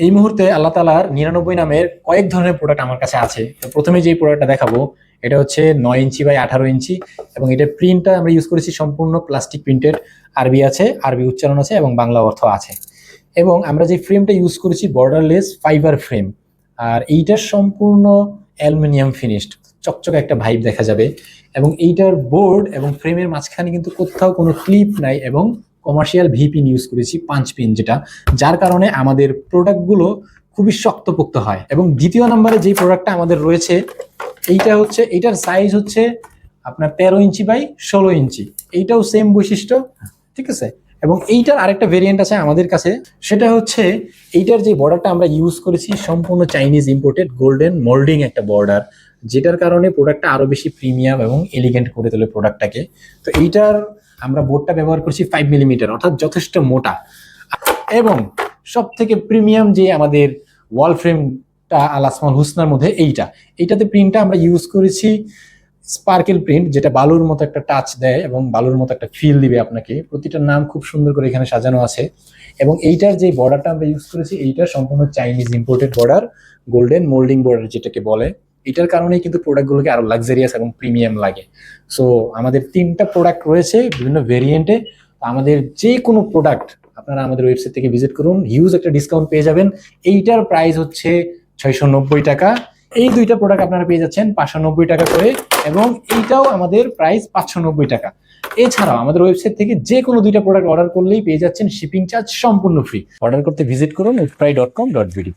এই মুহূর্তে আল্লাহ তাআলার 99 নামের কয়েক ধরনের প্রোডাক্ট আমার কাছে আছে। তো প্রথমে যেই প্রোডাক্টটা দেখাবো এটা হচ্ছে 9 ইঞ্চি বাই 18 ইঞ্চি এবং এটার প্রিন্টটা আমরা ইউজ করেছি সম্পূর্ণ প্লাস্টিক প্রিন্টেড। আরবি আছে, আরবি উচ্চারণ আছে এবং বাংলা অর্থ আছে। এবং আমরা যে ফ্রেমটা ইউজ করেছি বর্ডারলেস ফাইবার ফ্রেম, আর এইটার সম্পূর্ণ অ্যালুমিনিয়াম ফিনিশড, চকচকে একটা ভাইব দেখা যাবে। এবং এইটার বোর্ড এবং ফ্রেমের মাঝখানে কিন্তু কোথাও কোনো ক্লিপ নাই এবং কমার্শিয়াল ভিপিন ইউজ করেছি, পাঁচ পিন যেটা, যার কারণে আমাদের প্রোডাক্টগুলো খুবই শক্তপোক্ত হয়। এবং দ্বিতীয় নম্বরে যে প্রোডাক্টটা আমাদের রয়েছে এইটা হচ্ছে, এইটার সাইজ হচ্ছে আপনার 13 ইঞ্চি বাই 16 ইঞ্চি। এইটাও সেম বৈশিষ্ট্য, ঠিক আছে। এবং এইটার আরেকটা ভেরিয়েন্ট আছে আমাদের কাছে, সেটা হচ্ছে এইটার যে বর্ডারটা আমরা ইউজ করেছি সম্পূর্ণ চাইনিজ ইম্পোর্টেড গোল্ডেন মোল্ডিং একটা বর্ডার, যেটার কারণে প্রোডাক্টটা আরো বেশি প্রিমিয়াম এবং এলিগেন্ট করে তোলে প্রোডাক্টটাকে। তো এইটার আমরা বোর্ডটা ব্যবহার করছি 5 মিলিমিটার, অর্থাৎ যথেষ্ট মোটা। এবং সব থেকে প্রিমিয়াম যে আমাদের ওয়াল ফ্রেমটা আল আসমাউল হুসনার মধ্যে এইটাতে প্রিন্টটা আমরা ইউজ করেছি স্পার্কেল প্রিন্ট, যেটা বালুর মতো একটা টাচ দেয় এবং বালুর মতো একটা ফিল দিবে আপনাকে। প্রতিটা নাম খুব সুন্দর করে এখানে সাজানো আছে। এবং এইটার যে বর্ডারটা আমরা ইউজ করেছি এইটা সম্পূর্ণ Chinese imported border, golden moulding border যেটাকে বলে। এটার কারণেই কিন্তু প্রোডাক্টগুলোকে আরো লাক্সারিয়াস এবং প্রিমিয়াম লাগে। সো আমাদের 3টা প্রোডাক্ট রয়েছে বিভিন্ন ভেরিয়েন্টে। আমাদের যে কোনো প্রোডাক্ট আপনারা আমাদের ওয়েবসাইট থেকে ভিজিট করুন, হিউজ একটা ডিসকাউন্ট পেয়ে যাবেন। এইটার প্রাইস হচ্ছে 690 টাকা। এই দুইটা প্রোডাক্ট আপনারা পেয়ে যাচ্ছেন 590 টাকা করে, এবং এইটাও আমাদের প্রাইস 590 টাকা। এছাড়াও আমাদের ওয়েবসাইট থেকে যে কোনো দুইটা প্রোডাক্ট অর্ডার করলেই পেয়ে যাচ্ছেন শিপিং চার্জ সম্পূর্ণ ফ্রি। অর্ডার করতে ভিজিট করুন utprai.com.bd।